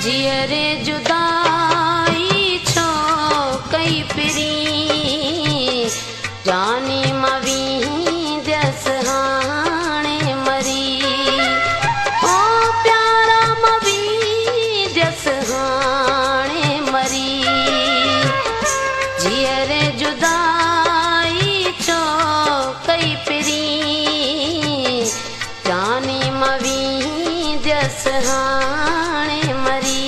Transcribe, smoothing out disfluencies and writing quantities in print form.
जियरे जुदाई छो कई पिरी जानी मवी जस हाणे मरी ओ प्यारा मवी जस हाणे मरी जियरे जुदाई छो कई पिरी जानी मवी जस हाणे मरी।